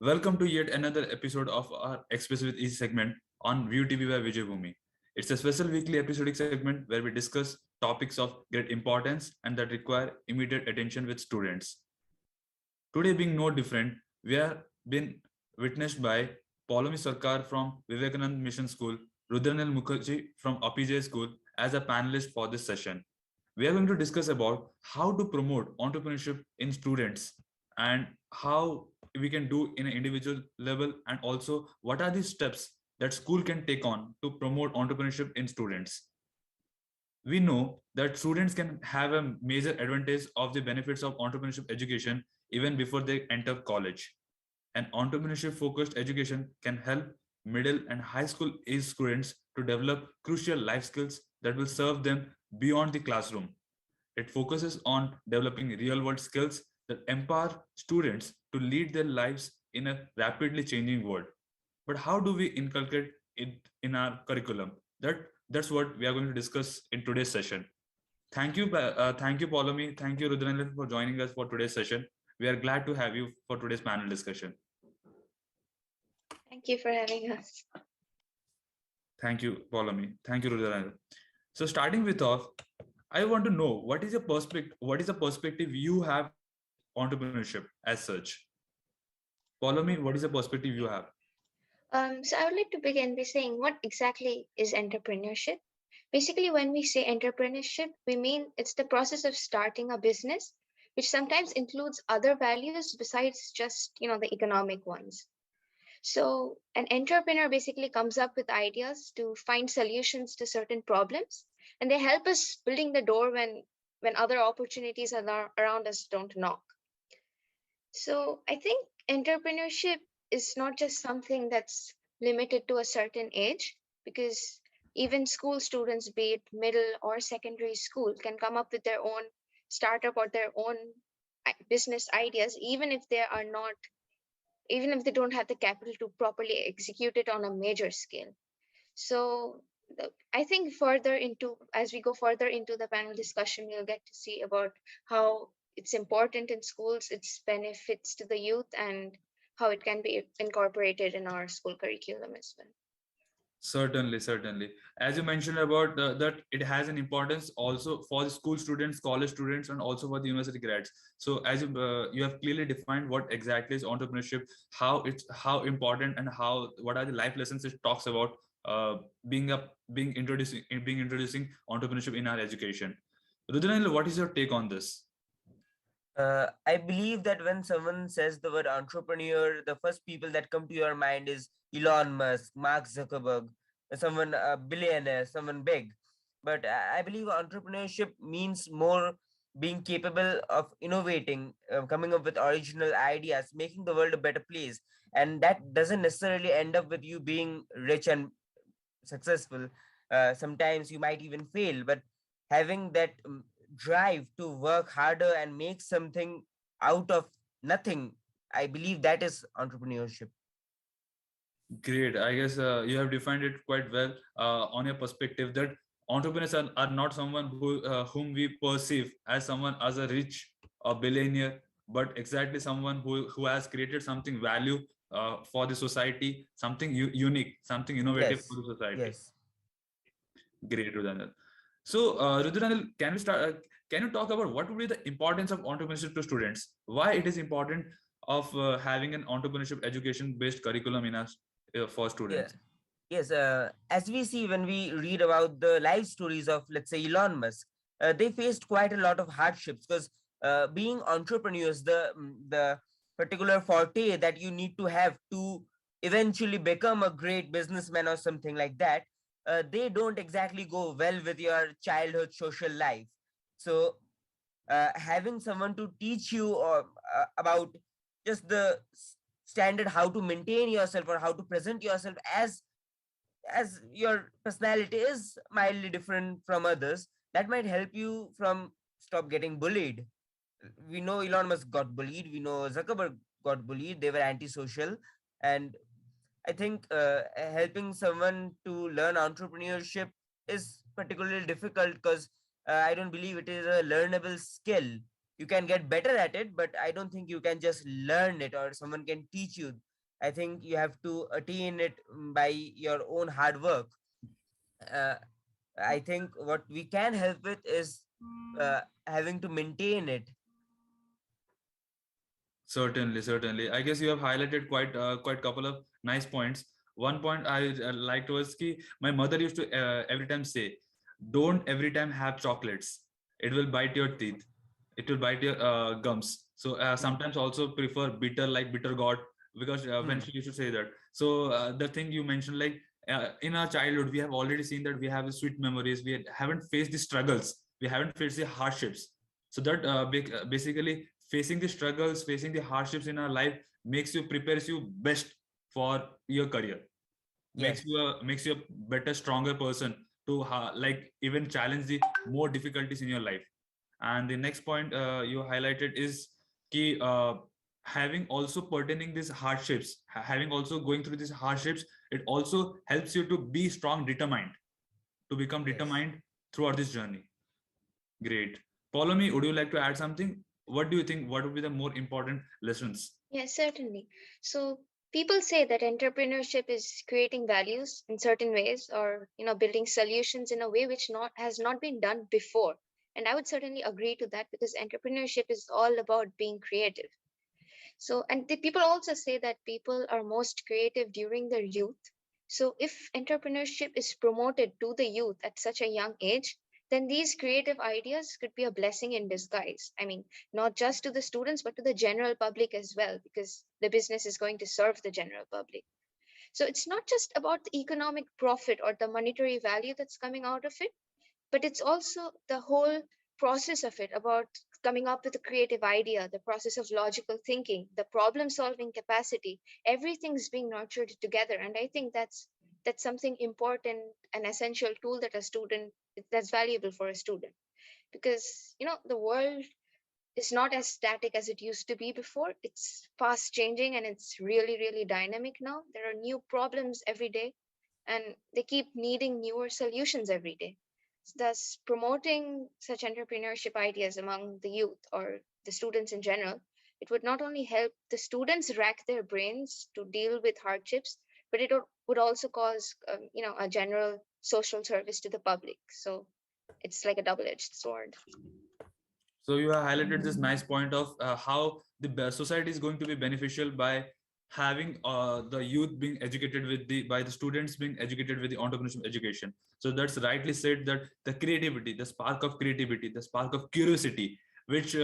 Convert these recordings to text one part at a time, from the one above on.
Welcome to yet another episode of our Express with Ease segment on View TV by Vijay Bhumi. It's a special weekly episodic segment where we discuss topics of great importance and that require immediate attention with students. Today being no different, we have been witnessed by Paulomi Sarkar from Vivekanand Mission School, Rudranil Mukherjee from APJ School as a panelist for this session. We are going to discuss about how to promote entrepreneurship in students and how we can do in an individual level, and also what are the steps that school can take on to promote entrepreneurship in students. We know that students can have a major advantage of the benefits of entrepreneurship education even before they enter college. An entrepreneurship focused education can help middle and high school age students to develop crucial life skills that will serve them beyond the classroom. It focuses on developing real world skills that empower students to lead their lives in a rapidly changing world. But how do we inculcate it in our curriculum? That's what we are going to discuss in today's session. Thank you, Paulomi. Thank you, Rudranil, for joining us for today's session. We are glad to have you for today's panel discussion. Thank you for having us. Thank you, Paulomi. Thank you, Rudranil. So, starting with off, I want to know what is your perspective. What is the perspective you have entrepreneurship as such? Paulomi, what is the perspective you have? So I would like to begin by saying what exactly is entrepreneurship? Basically, when we say entrepreneurship, we mean it's the process of starting a business, which sometimes includes other values besides just, the economic ones. So an entrepreneur basically comes up with ideas to find solutions to certain problems, and they help us building the door when other opportunities around us don't knock. So I think entrepreneurship is not just something that's limited to a certain age, because even school students, be it middle or secondary school, can come up with their own startup or their own business ideas, even if they don't have the capital to properly execute it on a major scale. So I think further into as we go further into the panel discussion, we'll get to see about how it's important in schools, its benefits to the youth, and how it can be incorporated in our school curriculum as well. Certainly, certainly. As you mentioned about that, it has an importance also for the school students, college students, and also for the university grads. So, as you have clearly defined what exactly is entrepreneurship, how important, and what are the life lessons it talks about being introducing entrepreneurship in our education. Rudranil, what is your take on this? I believe that when someone says the word entrepreneur, the first people that come to your mind is Elon Musk, Mark Zuckerberg, someone a billionaire, someone big. But I believe entrepreneurship means more being capable of innovating, coming up with original ideas, making the world a better place. And that doesn't necessarily end up with you being rich and successful. Sometimes you might even fail, but having that drive to work harder and make something out of nothing, I believe that is entrepreneurship. Great. I guess you have defined it quite well on your perspective that entrepreneurs are not someone whom we perceive as someone as a rich or billionaire, but exactly someone who has created something value for the society, something unique, something innovative for Yes, the society. yes. Great, Rudranil. So, Rudranil, can we start? Can you talk about what would be the importance of entrepreneurship to students? Why it is important of having an entrepreneurship education-based curriculum in us for Yeah. students? Yes, as we see when we read about the life stories of, let's say, Elon Musk, they faced quite a lot of hardships because being entrepreneurs, the particular forte that you need to have to eventually become a great businessman or something like that, they don't exactly go well with your childhood social life. So, having someone to teach you about just the standard how to maintain yourself or how to present yourself as your personality is mildly different from others, that might help you from stop getting bullied. We know Elon Musk got bullied, we know Zuckerberg got bullied, they were antisocial. And I think helping someone to learn entrepreneurship is particularly difficult because I don't believe it is a learnable skill. You can get better at it, but I don't think you can just learn it or someone can teach you. I think you have to attain it by your own hard work. uh, I think what we can help with is having to maintain it. Certainly, certainly. I guess you have highlighted quite couple of nice points. One point I liked was ki my mother used to every time say, "Don't every time have chocolates. It will bite your teeth. It will bite your gums." So Hmm. sometimes also prefer bitter like bitter gourd, because when Hmm. she used to say that. So the thing you mentioned, like in our childhood, we have already seen that we have sweet memories. We haven't faced the struggles. We haven't faced the hardships. So that basically facing the struggles, facing the hardships in our life makes you prepares you best for your career, Yes. makes you a better, stronger person to like even challenge the more difficulties in your life. And the next point you highlighted is key, having also pertaining these hardships, having also going through these hardships, it also helps you to be strong, determined, to become Yes. determined throughout this journey. Great. Follow me. Would you like to add something? What do you think? What would be the more important lessons? Yes, certainly. So people say that entrepreneurship is creating values in certain ways, or building solutions in a way which not has not been done before. And I would certainly agree to that, because entrepreneurship is all about being creative. So, and the people also say that people are most creative during their youth. So, if entrepreneurship is promoted to the youth at such a young age, then these creative ideas could be a blessing in disguise. I mean, not just to the students, but to the general public as well, because the business is going to serve the general public. So, it's not just about the economic profit or the monetary value that's coming out of it, but it's also the whole process of it, about coming up with a creative idea, the process of logical thinking, the problem solving capacity. Everything's being nurtured together, and I think that's something important, an essential tool that a student that's valuable for a student, because the world is not as static as it used to be before. It's fast changing, and it's really really dynamic now. There are new problems every day, and they keep needing newer solutions every day. Thus, promoting such entrepreneurship ideas among the youth or the students in general, it would not only help the students rack their brains to deal with hardships, but it would also cause, a general social service to the public. So it's like a double-edged sword. So you have highlighted this nice point of how the society is going to be beneficial by having the youth being educated with the by the students being educated with the entrepreneurship education. So that's rightly said that the creativity, the spark of creativity, the spark of curiosity, which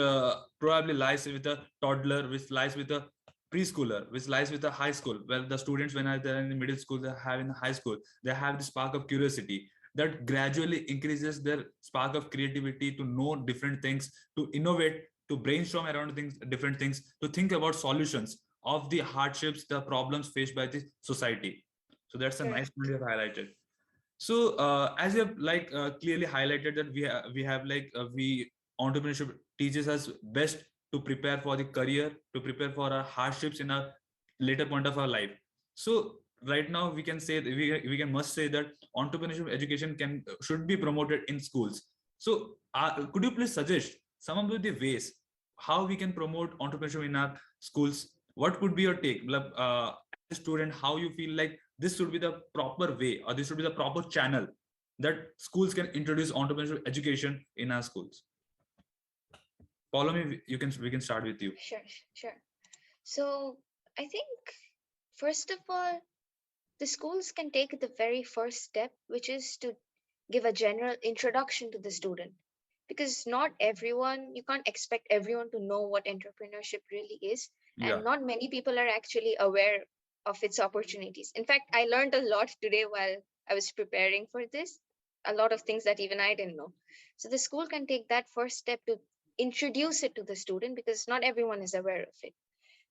probably lies with a toddler, which lies with a preschooler, which lies with a high school. Well, the students when they're in the middle school, they have in the high school, they have the spark of curiosity that gradually increases their spark of creativity to know different things, to innovate, to brainstorm around things, different things, to think about solutions of the hardships, the problems faced by the society. So that's a nice point Correct. you have highlighted. So as you have like clearly highlighted that we have like we entrepreneurship teaches us best to prepare for the career, to prepare for our hardships in a later point of our life. So right now we can say that we can must say that entrepreneurship education can should be promoted in schools. So could you please suggest some of the ways how we can promote entrepreneurship in our schools? What could be your take? As a student, how you feel like this should be the proper way, or this should be the proper channel that schools can introduce entrepreneurship education in our schools? Follow me. You can we can start with you. Sure, sure. So I think, first of all, the schools can take the very first step, which is to give a general introduction to the student. Because not everyone, you can't expect everyone to know what entrepreneurship really is. Yeah. And not many people are actually aware of its opportunities. In fact, I learned a lot today while I was preparing for this, a lot of things that even I didn't know. So the school can take that first step to introduce it to the student, because not everyone is aware of it.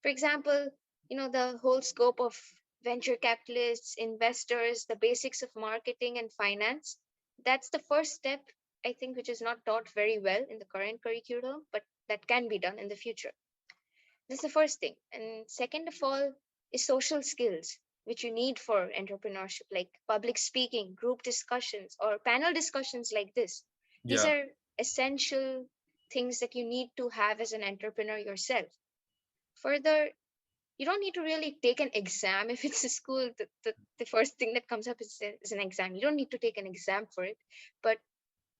For example, the whole scope of venture capitalists, investors, the basics of marketing and finance. That's the first step, I think, which is not taught very well in the current curriculum, but that can be done in the future. That's the first thing. And second of all is social skills, which you need for entrepreneurship, like public speaking, group discussions, or panel discussions like this. These Yeah. are essential things that you need to have as an entrepreneur yourself. Further, you don't need to really take an exam. If it's a school, the first thing that comes up is an exam. You don't need to take an exam for it. But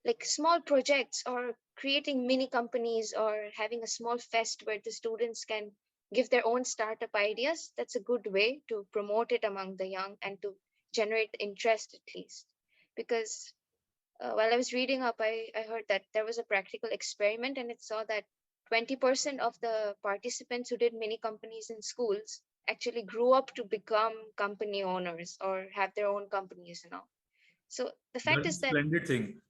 like small projects or creating mini companies or having a small fest where the students can give their own startup ideas, that's a good way to promote it among the young and to generate interest at least. Because while I was reading up, I heard that there was a practical experiment and it saw that 20% of the participants who did mini companies in schools actually grew up to become company owners or have their own companies and all. So the fact That's is a that, splendid thing.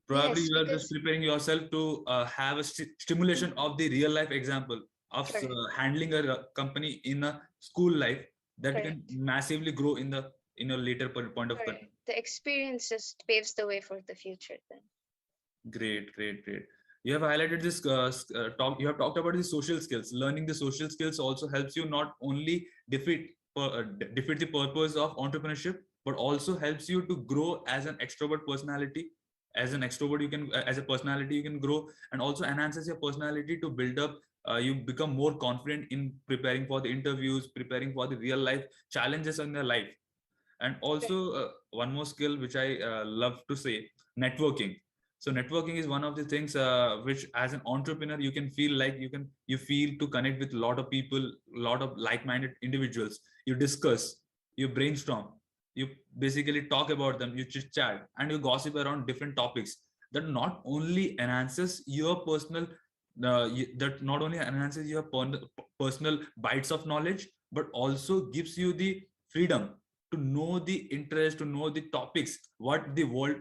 Probably yes, you are just because preparing yourself to have a stimulation of the real life example of correct, handling a company in a school life that can correct, massively grow in a later point of time. correct. The experience just paves the way for the future then. Great, great, great. You have highlighted this talk. You have talked about the social skills. Learning the social skills also helps you not only defeat the purpose of entrepreneurship, but also helps you to grow as an extrovert personality. As an extrovert, you can as a personality you can grow, and also enhances your personality to build up. You become more confident in preparing for the interviews, preparing for the real life challenges in your life. And also Correct, one more skill which I love to say, networking. So networking is one of the things which as an entrepreneur you can feel like you feel to connect with a lot of people, a lot of like-minded individuals. You discuss, you brainstorm, you basically talk about them, you chit chat, and you gossip around different topics. That not only enhances your personal that not only enhances your personal bites of knowledge, but also gives you the freedom to know the interest, to know the topics, what the world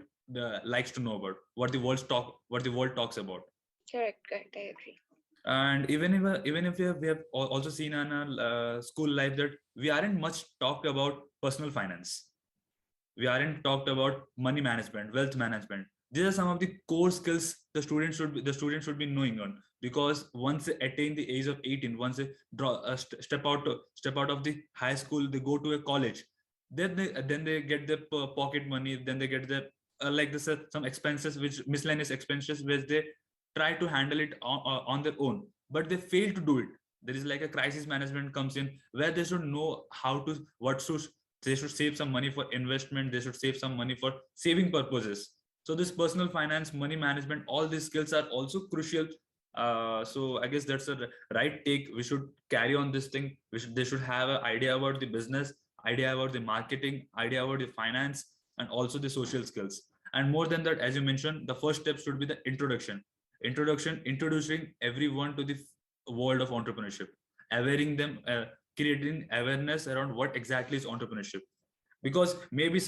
likes to know about, what the world talks about. correct, correct. I agree. And even if we have also seen in our school life that we aren't much talked about personal finance. We aren't talked about money management, wealth management. These are some of the core skills the student should be knowing on, because once they attain the age of 18, once they step out of the high school, they go to a college. Then they get their pocket money. Then they get their like this some expenses, which miscellaneous expenses, which they try to handle it on their own, but they fail to do it. There is like a crisis management comes in, where they should know how to what should they should save some money for investment, they should save some money for saving purposes. So this personal finance, money management, all these skills are also crucial. So I guess that's a right take. We should carry on this thing. They should have an idea about the business, idea about the marketing, idea about the finance, and also the social skills. And more than that, as you mentioned, the first step should be the introducing everyone to the world of entrepreneurship, awareing them, creating awareness around what exactly is entrepreneurship. Because maybe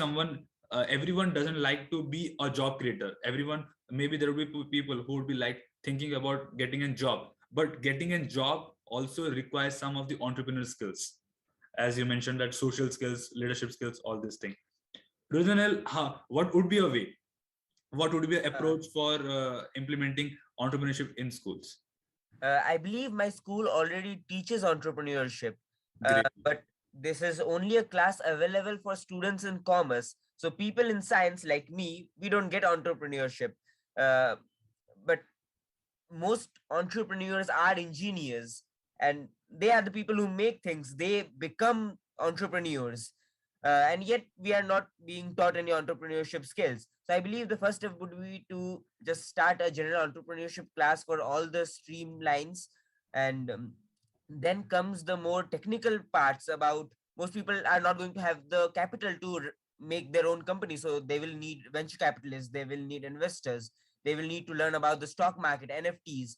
everyone doesn't like to be a job creator. Everyone, maybe there will be people who would be like thinking about getting a job, but getting a job also requires some of the entrepreneurial skills, as you mentioned, that social skills, leadership skills, all these things. Rudanel, what would be a way, what would be an Uh, approach for implementing entrepreneurship in schools? I believe my school already teaches entrepreneurship, Great. but this is only a class available for students in commerce. So people in science like me, we don't get entrepreneurship. Uh, but most entrepreneurs are engineers, and they are the people who make things. They become entrepreneurs, and yet we are not being taught any entrepreneurship skills. So I believe the first step would be to just start a general entrepreneurship class for all the streamlines, and then comes the more technical parts. About most people are not going to have the capital to make their own company, so they will need venture capitalists, they will need investors, they will need to learn about the stock market, NFTs.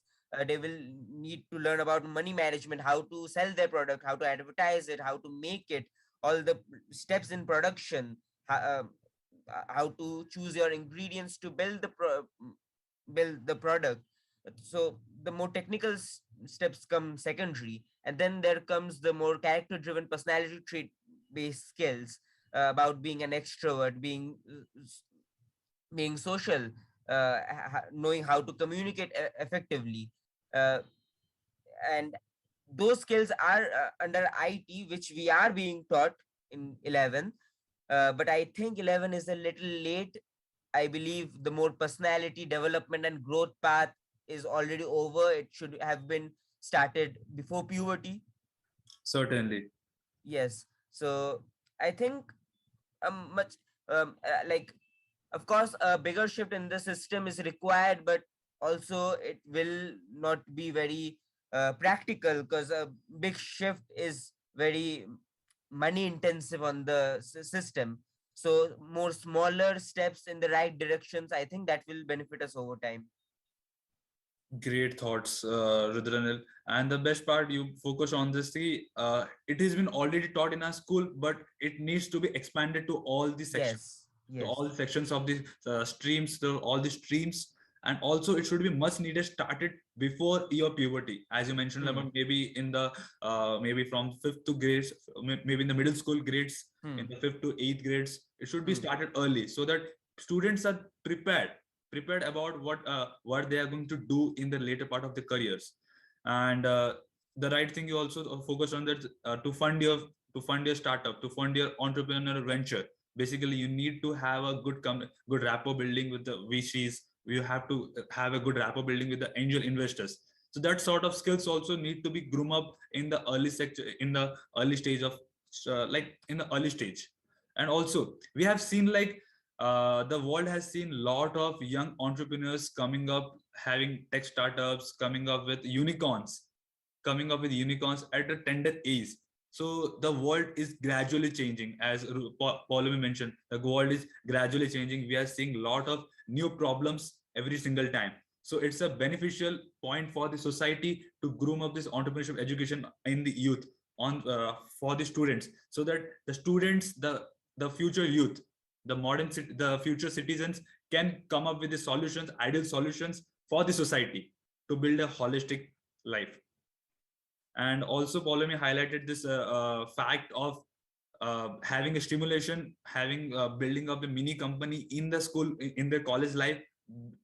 They will need to learn about money management, how to sell their product, how to advertise it, how to make it, all the steps in production, how to choose your ingredients to build the product. So the more technical steps come secondary, and then there comes the more character driven, personality trait based skills, about being an extrovert, being social, knowing how to communicate effectively. Uh, and those skills are under IT, which we are being taught in 11. But I think 11 is a little late. I believe the more personality development and growth path is already over. It should have been started before puberty. Certainly. Yes. So I think much like, of course, a bigger shift in the system is required, but also it will not be very practical, because a big shift is very money intensive on the system. So more smaller steps in the right directions, I think that will benefit us over time. Great thoughts, Rudranil. And the best part, you focus on this. See, it has been already taught in our school, but it needs to be expanded to all the sections, Yes, to yes. all sections of the streams, to all the streams. And also, it should be much needed started before your puberty, as you mentioned Hmm. about maybe in the maybe from fifth to grades, maybe in the middle school grades, in Hmm. the fifth to eighth grades. It should be Hmm. started early so that students are prepared about what they are going to do in the later part of their careers. And the right thing, you also focus on that, to fund your startup, to fund your entrepreneurial venture. Basically, you need to have a good rapport building with the VCs. You have to have a good rapport building with the angel investors. So that sort of skills also need to be groomed up in the early sector, in the early stage of like in the early stage. And also we have seen like the world has seen a lot of young entrepreneurs coming up, having tech startups, coming up with unicorns at a tender age. So the world is gradually changing, as Pauline mentioned. The world is gradually changing. We are seeing a lot of new problems every single time. So it's a beneficial point for the society to groom up this entrepreneurship education in the youth, on for the students, so that the students, the future youth, the future citizens can come up with the solutions, ideal solutions for the society to build a holistic life. And also Pauline highlighted this fact of having a stimulation, having building up a mini company in the school, in their college life,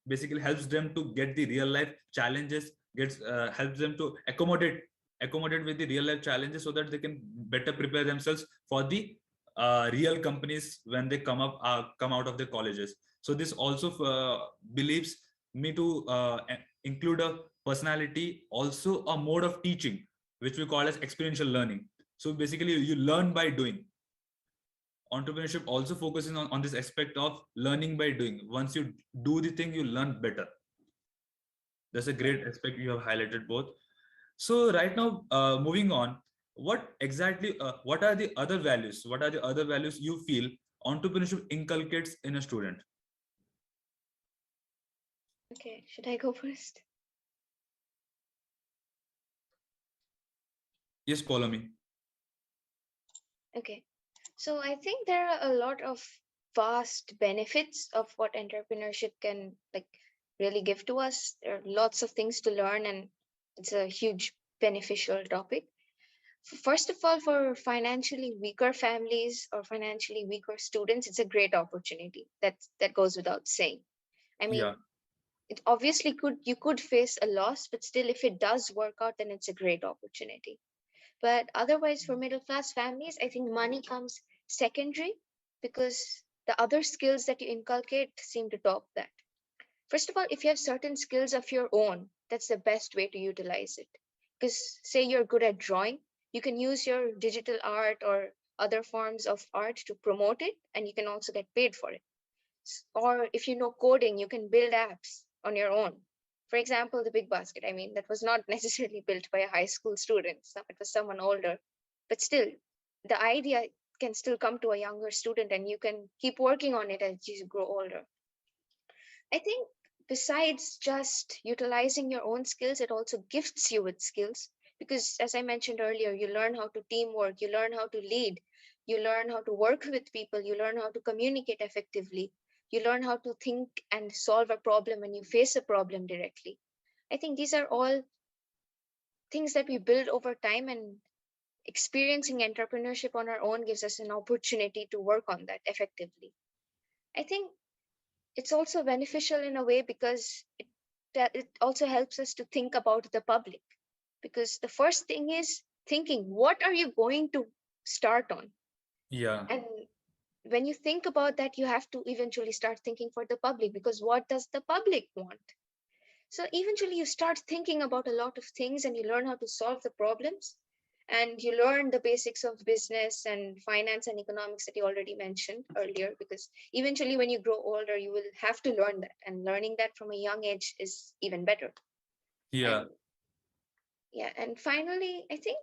basically helps them to get the real life challenges, gets helps them to accommodate with the real life challenges, so that they can better prepare themselves for the real companies when they come out of their colleges. So this also believes me to include a personality, also a mode of teaching, which we call as experiential learning. So basically you learn by doing. Entrepreneurship also focuses on this aspect of learning by doing. Once you do the thing, you learn better. That's a great aspect you have highlighted both. So right now, moving on, what are the other values? What are the other values you feel entrepreneurship inculcates in a student? Okay, should I go first? Yes, follow me. Okay. So I think there are a lot of vast benefits of what entrepreneurship can like really give to us. There are lots of things to learn, and it's a huge beneficial topic. First of all, for financially weaker families or financially weaker students, it's a great opportunity. That goes without saying. I Yeah, mean, it obviously could face a loss, but still, if it does work out, then it's a great opportunity. But otherwise, for middle class families, I think money comes secondary, because the other skills that you inculcate seem to top that. First of all, if you have certain skills of your own, that's the best way to utilize it. Because, say, you're good at drawing, you can use your digital art or other forms of art to promote it, and you can also get paid for it. Or if you know coding, you can build apps on your own. For example, the Big Basket, I mean, that was not necessarily built by a high school student, it was someone older. But still, the idea can still come to a younger student, and you can keep working on it as you grow older. I think besides just utilizing your own skills, it also gifts you with skills. Because as I mentioned earlier, you learn how to teamwork, you learn how to lead, you learn how to work with people, you learn how to communicate effectively, you learn how to think and solve a problem when you face a problem directly. I think these are all things that we build over time, and experiencing entrepreneurship on our own gives us an opportunity to work on that effectively. I think it's also beneficial in a way because it also helps us to think about the public, because the first thing is thinking what are you going to start on. yeah, And when you think about that, you have to eventually start thinking for the public, because what does the public want? So eventually you start thinking about a lot of things, and you learn how to solve the problems. and you learn the basics of business and finance and economics that you already mentioned earlier, because eventually when you grow older you will have to learn that, and learning that from a young age is even better. Yeah, And yeah, and finally, I think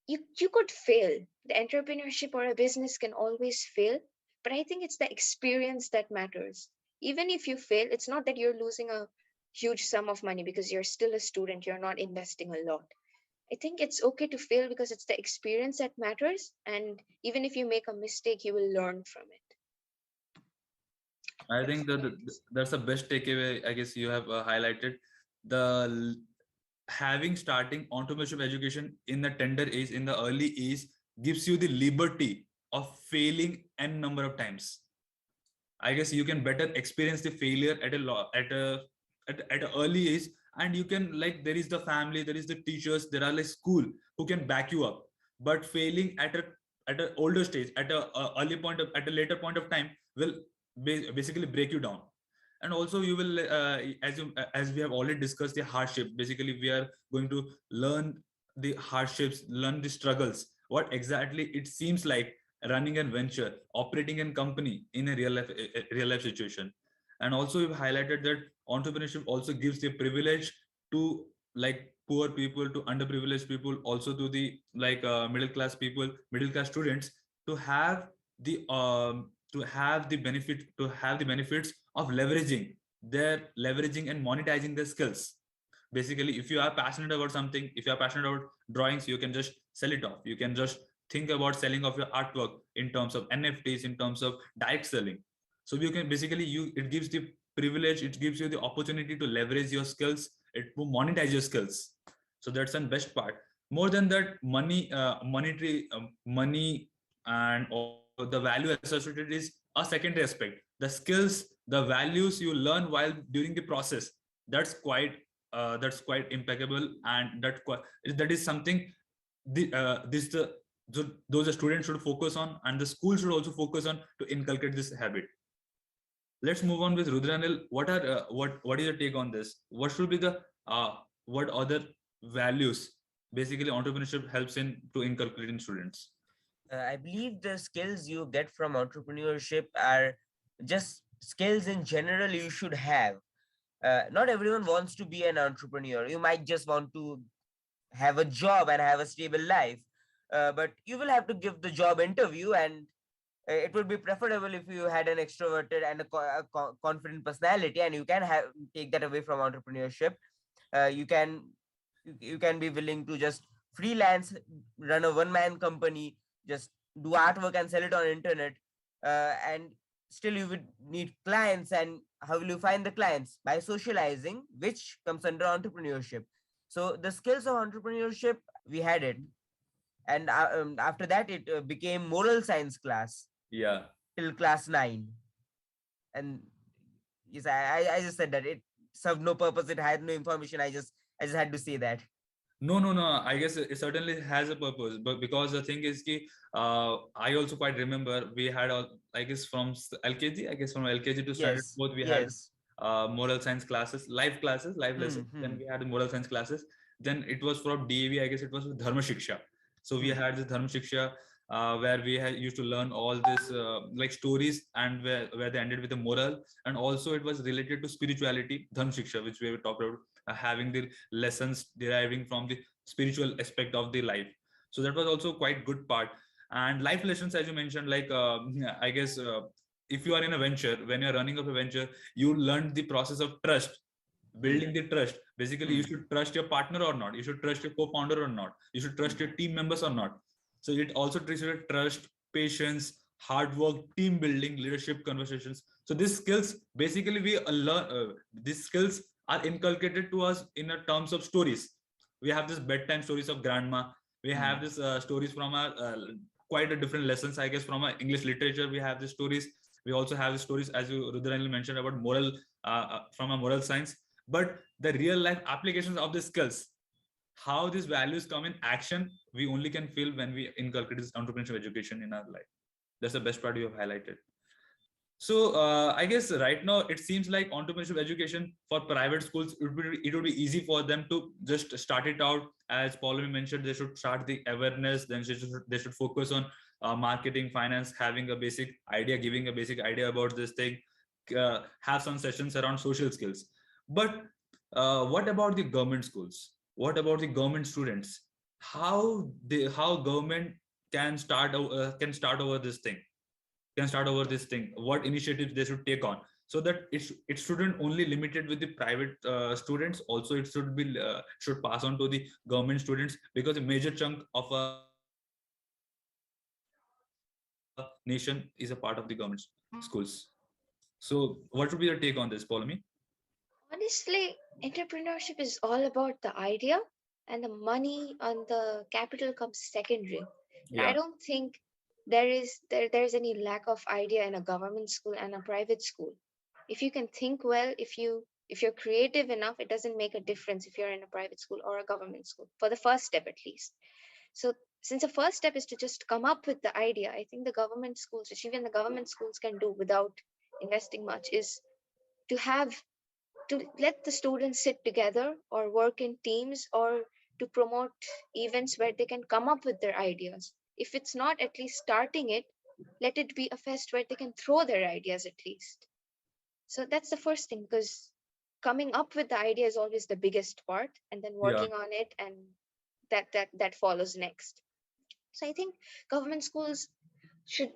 you could fail. The entrepreneurship or a business can always fail, but I think it's the experience that matters. Even if you fail, it's not that you're losing a huge sum of money because you're still a student, you're not investing a lot. I think it's okay to fail because it's the experience that matters, and even if you make a mistake, you will learn from it. I That's think what that I have to say. that's the best takeaway. I guess you have highlighted the having starting entrepreneurship education in the tender age, in the early age, gives you the liberty of failing n number of times. I guess you can better experience the failure at a at an early age, and you can, like, there is the family, there is the teachers, there are like school who can back you up. But failing at an older stage, at a early point of, at a later point of time, will basically break you down. And also you will, as we have already discussed the hardship. Basically, we are going to learn the hardships, learn the struggles, what exactly it seems like running a venture, operating a company in a real life situation. And also you've highlighted that entrepreneurship also gives the privilege to, like, poor people, to underprivileged people, also to the, like, middle class people, middle class students, to have the benefit, to have the benefits of leveraging and monetizing their skills. Basically, if you are passionate about something, if you are passionate about drawings, you can just sell it off. You can just think about selling of your artwork in terms of NFTs, in terms of direct selling. So you can basically, you it gives the privilege, it gives you the opportunity to leverage your skills, it to monetize your skills. So that's the best part. More than that, money, and also the value associated is a secondary aspect. The skills, the values you learn while during the process, that's quite impeccable, and that is something the this the those the students should focus on, and the school should also focus on to inculcate this habit. Let's move on with Rudranil. What is your take on this? What should be the what other values basically entrepreneurship helps in to inculcate in students? I believe the skills you get from entrepreneurship are just skills in general you should have. Not everyone wants to be an entrepreneur. You might just want to have a job and have a stable life. But you will have to give the job interview, and it would be preferable if you had an extroverted and a confident personality, and you can have take that away from entrepreneurship. You can you can be willing to just freelance, run a one-man company, just do artwork and sell it on internet, and still you would need clients. And how will you find the clients? By socializing, which comes under entrepreneurship. So the skills of entrepreneurship, we had it, and after that it became moral science class Yeah. till class 9. And yes, I just said that it served no purpose, it had no information. I just had to say that. No, no, no. I guess it certainly has a purpose, but because the thing is, ki, I also quite remember we had all, I guess from LKG, I guess from LKG to standard Yes, fourth, we had yes. moral science classes, live lessons. Then Hmm. we had moral science classes. Then it was from DAV, I guess it was Dharma Shiksha. So we Hmm. had this Dharma Shiksha, where we had used to learn all this like stories, and where they ended with a moral, and also it was related to spirituality, Dharma Shiksha, which we were talking about, having the lessons deriving from the spiritual aspect of the life. So that was also quite good part. And life lessons, as you mentioned, like, I guess, if you are in a venture, when you're running up a venture, you learn the process of trust, Hmm. building the trust. Basically, you Hmm. should trust your partner or not, you should trust your co-founder or not, you should trust Hmm. your team members or not. So it also teaches you trust, patience, hard work, team building, leadership, conversations. So these skills basically we learn, these skills are inculcated to us in a terms of stories. We have this bedtime stories of grandma, we have Hmm. this stories from our quite a different lessons, I guess, from our English literature. We have the stories, we also have the stories, as you Rudranil mentioned, about moral, from a moral science. But the real life applications of the skills, how these values come in action, we only can feel when we inculcate this entrepreneurship education in our life. That's the best part you have highlighted. So I guess right now it seems like entrepreneurship education for private schools, it would be easy for them to just start it out. As Pauline mentioned, they should start the awareness. Then they should focus on marketing, finance, having a basic idea, giving a basic idea about this thing. Have some sessions around social skills. But what about the government schools? What about the government students? How government can start over this thing, what initiatives they should take on, so that it shouldn't only limited with the private students, also it should pass on to the government students, because a major chunk of a nation is a part of the government schools. So what would be your take on this, Paulomi? Honestly, entrepreneurship is all about the idea, and the money on the capital comes secondary. And I Yeah. don't think there's any lack of idea in a government school and a private school. If you can think well, if you're creative enough, it doesn't make a difference if you're in a private school or a government school, for the first step at least. So since the first step is to just come up with the idea, I think the government schools, which even the government schools can do without investing much, is to have to let the students sit together or work in teams, or to promote events where they can come up with their ideas. If it's not at least starting it, let it be a fest where they can throw their ideas at least. So that's the first thing, because coming up with the idea is always the biggest part, and then Yeah. working on it, and that follows next. So I think government schools should,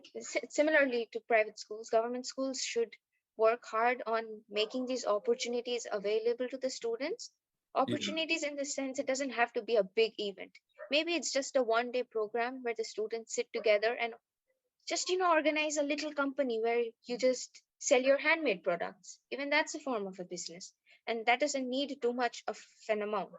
similarly to private schools, government schools should work hard on making these opportunities available to the students. Yeah. Opportunities in the sense, it doesn't have to be a big event. Maybe it's just a 1 day program where the students sit together and just, organize a little company where you just sell your handmade products. Even that's a form of a business, and that doesn't need too much of an amount.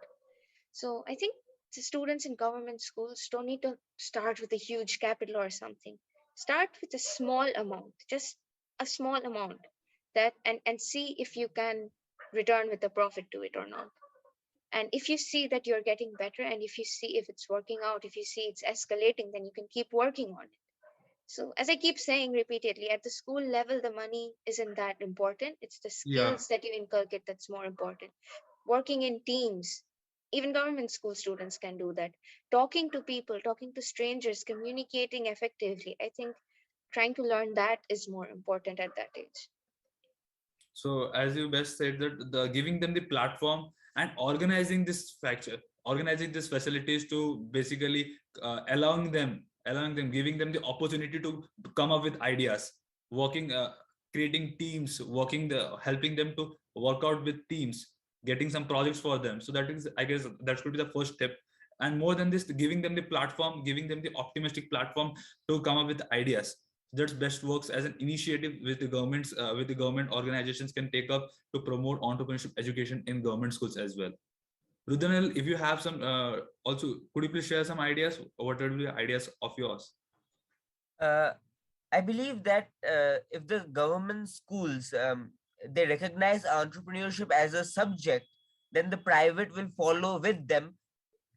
So I think the students in government schools don't need to start with a huge capital or something. Start with a small amount, just a small amount, and see if you can return with a profit to it or not. And if you see that you're getting better, and if you see if it's working out, if you see it's escalating, then you can keep working on it. So, as I keep saying repeatedly, at the school level, the money isn't that important. It's the Yeah. skills that you inculcate that's more important. Working in teams, even government school students can do that. Talking to people, talking to strangers, communicating effectively. I think trying to learn that is more important at that age. So as you best said, that the giving them the platform and organizing these facilities to basically allowing them, giving them the opportunity to come up with ideas, working, creating teams, helping them to work out with teams, getting some projects for them. So that is, I guess, that should be the first step. And more than this, giving them the platform, giving them the optimistic platform to come up with ideas. That's best works as an initiative with the government organizations can take up to promote entrepreneurship education in government schools as well. Rudanel, if you have some, also could you please share some ideas? What are the ideas of yours? Uh, I believe that if the government schools they recognize entrepreneurship as a subject, then the private will follow with them,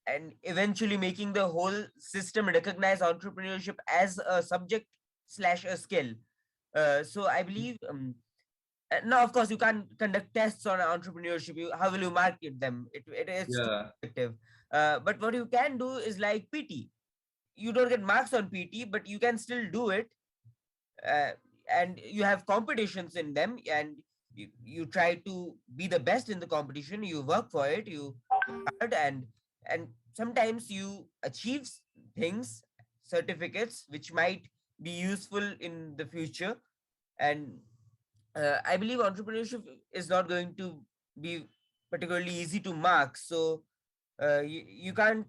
and eventually making the whole system recognize entrepreneurship as a subject slash a skill. So I believe now, of course, you can't conduct tests on entrepreneurship. How will you market them? It's too Yeah. subjective. But what you can do is like PT. You don't get marks on PT, but you can still do it, uh, and you have competitions in them, and you try to be the best in the competition. You work for it, you hard, and sometimes you achieve things, certificates which might be useful in the future. And I believe entrepreneurship is not going to be particularly easy to mark. So you can't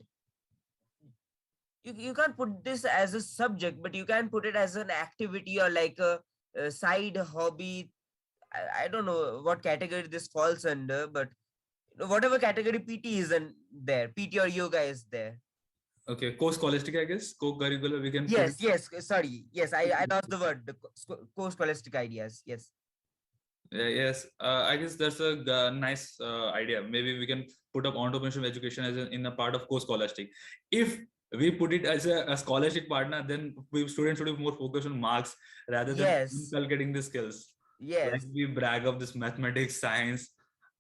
you can't put this as a subject, but you can put it as an activity or like a side hobby. I don't know what category this falls under, but whatever category PT is in there, PT or yoga is there. Okay, co-scholastic, I guess, co-curricular, we can put it. Yes, yes, sorry. Yes, I lost the word. The co-scholastic ideas. Yes. Yes, I guess that's a nice idea. Maybe we can put up entrepreneurship education as in a part of co-scholastic. If we put it as a scholarship partner, then students should be more focused on marks rather than Yes, inculcating the skills. Like yes. we brag of this mathematics, science,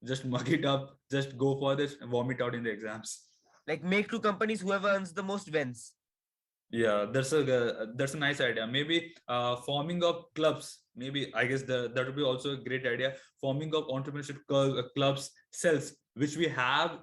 just mug it up, just go for this, vomit out in the exams. Like make two companies, whoever earns the most wins. Yeah, that's a nice idea. Maybe forming of clubs. Maybe I guess that would be also a great idea. Forming of entrepreneurship clubs, cells, which we have,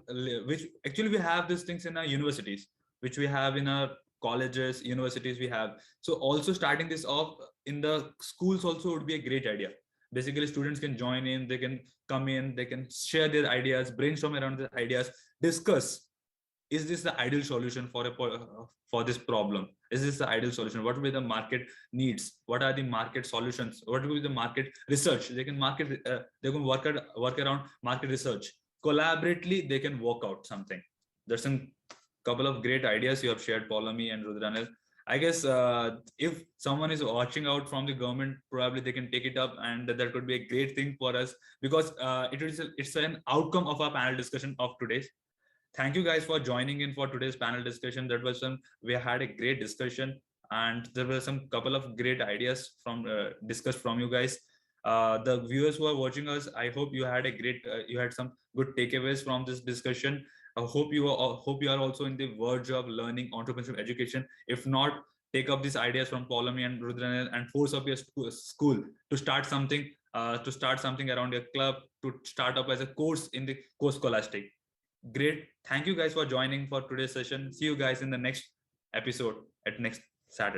which actually we have these things in our universities, which we have in our colleges, universities. We have, so also starting this off in the schools also would be a great idea. Basically, students can join in. They can come in. They can share their ideas, brainstorm around the ideas, discuss, is this the ideal solution for for this problem? Is this the ideal solution? What will be the market needs? What are the market solutions? What will be the market research? They can they can work around market research. Collaboratively they can work out something. There's a couple of great ideas you have shared, Paulami and Rudranil. I guess if someone is watching out from the government, probably they can take it up, and that could be a great thing for us, because it's an outcome of our panel discussion of today. Thank you guys for joining in for today's panel discussion. That was some, we had a great discussion, and there were some couple of great ideas from discussed from you guys. The viewers who are watching us, I hope you had a great you had some good takeaways from this discussion. I hope you are also in the verge of learning entrepreneurship education. If not, take up these ideas from Paulami and Rudran and force up your school to start something, to start something around your club, to start up as a course in the course scholastic. Great. Thank you guys for joining for today's session. See you guys in the next episode at next Saturday.